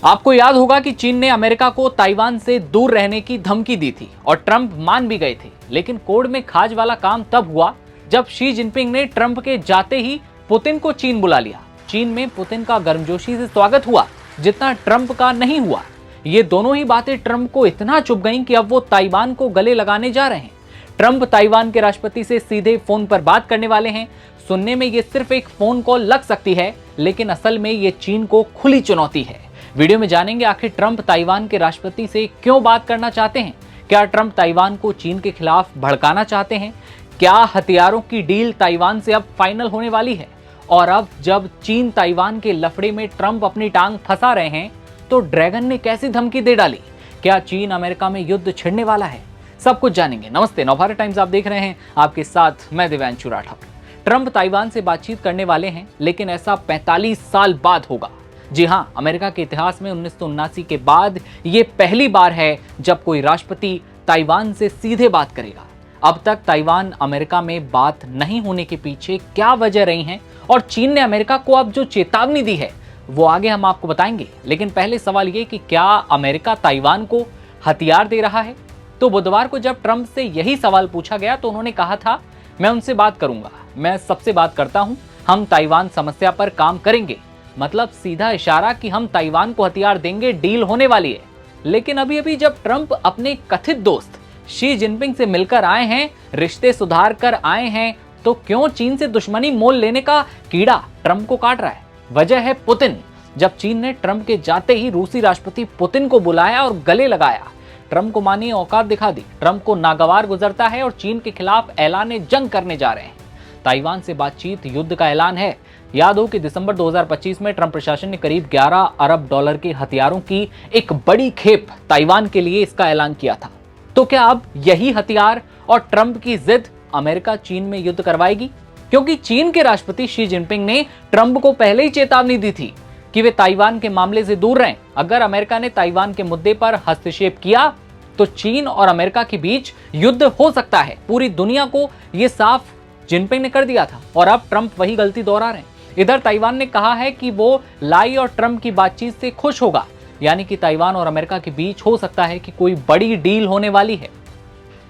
आपको याद होगा कि चीन ने अमेरिका को ताइवान से दूर रहने की धमकी दी थी और ट्रंप मान भी गए थे, लेकिन कोड में खाज वाला काम तब हुआ जब शी जिनपिंग ने ट्रंप के जाते ही पुतिन को चीन बुला लिया। चीन में पुतिन का गर्मजोशी से स्वागत हुआ जितना ट्रंप का नहीं हुआ। ये दोनों ही बातें ट्रंप को इतना चुभ गईं कि अब वो ताइवान को गले लगाने जा रहे हैं। ट्रंप ताइवान के राष्ट्रपति से सीधे फोन पर बात करने वाले हैं। सुनने में ये सिर्फ एक फोन कॉल लग सकती है, लेकिन असल में ये चीन को खुली चुनौती है। वीडियो में जानेंगे आखिर ट्रंप ताइवान के राष्ट्रपति से क्यों बात करना चाहते हैं। क्या ट्रंप ताइवान को चीन के खिलाफ भड़काना चाहते हैं? क्या हथियारों की डील ताइवान से अब फाइनल होने वाली है? और अब जब चीन ताइवान के लफड़े में ट्रंप अपनी टांग फंसा रहे हैं, तो ड्रैगन ने कैसी धमकी दे डाली? क्या चीन अमेरिका में युद्ध छिड़ने वाला है? सब कुछ जानेंगे। नमस्ते, नवभारत टाइम्स आप देख रहे हैं, आपके साथ मैं दिव्यांशु राठौर। ट्रंप ताइवान से बातचीत करने वाले हैं, लेकिन ऐसा 45 साल बाद होगा। जी हां, अमेरिका के इतिहास में 1979 के बाद ये पहली बार है जब कोई राष्ट्रपति ताइवान से सीधे बात करेगा। अब तक ताइवान अमेरिका में बात नहीं होने के पीछे क्या वजह रही है और चीन ने अमेरिका को अब जो चेतावनी दी है वो आगे हम आपको बताएंगे। लेकिन पहले सवाल ये कि क्या अमेरिका ताइवान को हथियार दे रहा है? तो बुधवार को जब ट्रंप से यही सवाल पूछा गया तो उन्होंने कहा था, मैं उनसे बात करूंगा, मैं सबसे बात करता हूं, हम ताइवान समस्या पर काम करेंगे। मतलब सीधा इशारा कि हम ताइवान को हथियार देंगे, डील होने वाली है। लेकिन अभी अभी जब ट्रंप अपने कथित दोस्त शी जिनपिंग से मिलकर आए हैं, रिश्ते सुधार कर आए हैं, तो क्यों चीन से दुश्मनी मोल लेने का कीड़ा ट्रंप को काट रहा है? वजह है पुतिन। जब चीन ने ट्रंप के जाते ही रूसी राष्ट्रपति पुतिन को बुलाया और गले लगाया, ट्रंप को मानिए औकात दिखा दी। ट्रंप को नागवार गुजरता है और चीन के खिलाफ ऐलान जंग करने जा रहे हैं। ताइवान से बातचीत युद्ध का ऐलान है। याद हो कि दिसंबर 2025 में ट्रंप प्रशासन ने करीब 11 अरब डॉलर के हथियारों की एक बड़ी खेप ताइवान के लिए इसका ऐलान किया था। तो क्या अब यही हथियार और ट्रंप की जिद अमेरिका चीन में युद्ध करवाएगी? क्योंकि चीन के राष्ट्रपति शी जिनपिंग ने ट्रंप को पहले ही चेतावनी दी थी कि वे ताइवान के मामले से दूर रहें। अगर अमेरिका ने ताइवान के मुद्दे पर हस्तक्षेप किया तो चीन और अमेरिका के बीच युद्ध हो सकता है। पूरी दुनिया को यह साफ जिनपिंग ने कर दिया था और अब ट्रंप वही गलती दोहरा रहे हैं। इधर ताइवान ने कहा है कि वो लाई और ट्रंप की बातचीत से खुश होगा, यानी कि ताइवान और अमेरिका के बीच हो सकता है कि कोई बड़ी डील होने वाली है।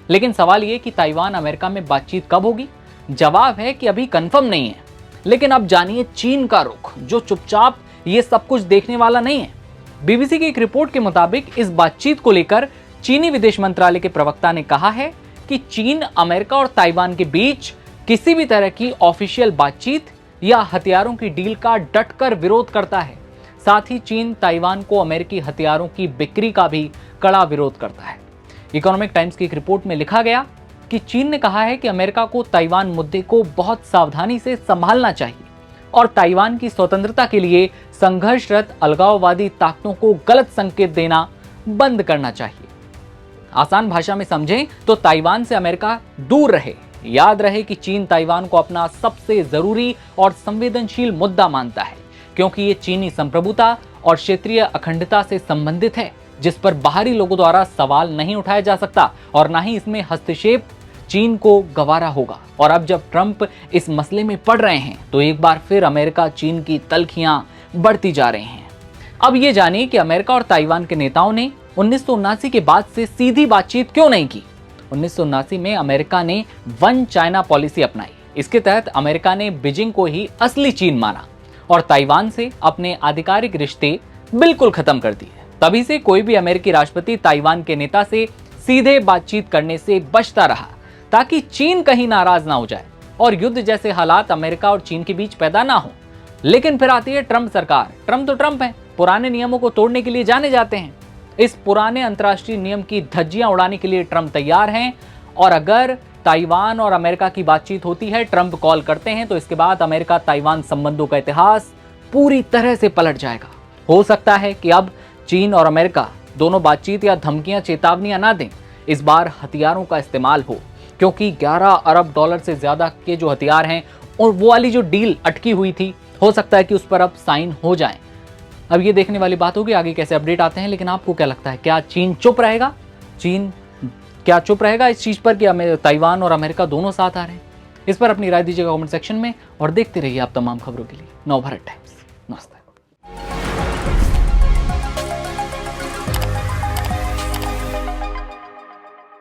लेकिन सवाल यह कि ताइवान अमेरिका में बातचीत कब होगी? जवाब है कि अभी कंफर्म नहीं है। लेकिन अब जानिए चीन का रुख, जो चुपचाप ये सब कुछ देखने वाला नहीं है। बीबीसी की एक रिपोर्ट के मुताबिक इस बातचीत को लेकर चीनी विदेश मंत्रालय के प्रवक्ता ने कहा है कि चीन अमेरिका और ताइवान के बीच किसी भी तरह की ऑफिशियल बातचीत या हथियारों की डील का डटकर विरोध करता है। साथ ही चीन ताइवान को अमेरिकी हथियारों की बिक्री का भी कड़ा विरोध करता है। इकोनॉमिक टाइम्स की एक रिपोर्ट में लिखा गया कि चीन ने कहा है कि अमेरिका को ताइवान मुद्दे को बहुत सावधानी से संभालना चाहिए और ताइवान की स्वतंत्रता के लिए संघर्षरत अलगाववादी ताकतों को गलत संकेत देना बंद करना चाहिए। आसान भाषा में समझें तो ताइवान से अमेरिका दूर रहे। याद रहे कि चीन ताइवान को अपना सबसे जरूरी और संवेदनशील मुद्दा मानता है, क्योंकि ये चीनी संप्रभुता और क्षेत्रीय अखंडता से संबंधित है, जिस पर बाहरी लोगों द्वारा सवाल नहीं उठाया जा सकता और ना ही इसमें हस्तक्षेप चीन को गवारा होगा। और अब जब ट्रंप इस मसले में पड़ रहे हैं तो एक बार फिर अमेरिका चीन की तल्खियां बढ़ती जा रही हैं। अब ये जानिए कि अमेरिका और ताइवान के नेताओं ने 1979 के बाद से सीधी बातचीत क्यों नहीं की। 1979 में अमेरिका ने वन चाइना पॉलिसी अपनाई। इसके तहत अमेरिका ने बीजिंग को ही असली चीन माना और ताइवान से अपने आधिकारिक रिश्ते बिल्कुल खत्म कर दिए। तभी से कोई भी अमेरिकी राष्ट्रपति ताइवान के नेता से सीधे बातचीत करने से बचता रहा, ताकि चीन कहीं नाराज ना हो जाए और युद्ध जैसे हालात अमेरिका और चीन के बीच पैदा ना हो। लेकिन फिर आती है ट्रंप सरकार। ट्रंप तो ट्रंप है, पुराने नियमों को तोड़ने के लिए जाने जाते हैं। इस पुराने अंतर्राष्ट्रीय नियम की धज्जियां उड़ाने के लिए ट्रंप तैयार हैं। और अगर ताइवान और अमेरिका की बातचीत होती है, ट्रंप कॉल करते हैं, तो इसके बाद अमेरिका ताइवान संबंधों का इतिहास पूरी तरह से पलट जाएगा। हो सकता है कि अब चीन और अमेरिका दोनों बातचीत या धमकियां, चेतावनियां ना दें, इस बार हथियारों का इस्तेमाल हो, क्योंकि 11 अरब डॉलर से ज्यादा के जो हथियार हैं और वो वाली जो डील अटकी हुई थी, हो सकता है कि उस पर अब साइन हो जाए। अब ये देखने वाली बात होगी आगे कैसे अपडेट आते हैं। लेकिन आपको क्या लगता है, क्या चीन चुप रहेगा? चीन क्या चुप रहेगा इस चीज पर कि ताइवान और अमेरिका दोनों साथ आ रहे हैं? इस पर अपनी राय दीजिएगा कमेंट सेक्शन में और देखते रहिए आप तमाम खबरों के लिए नवभारत टाइम्स। नमस्ते।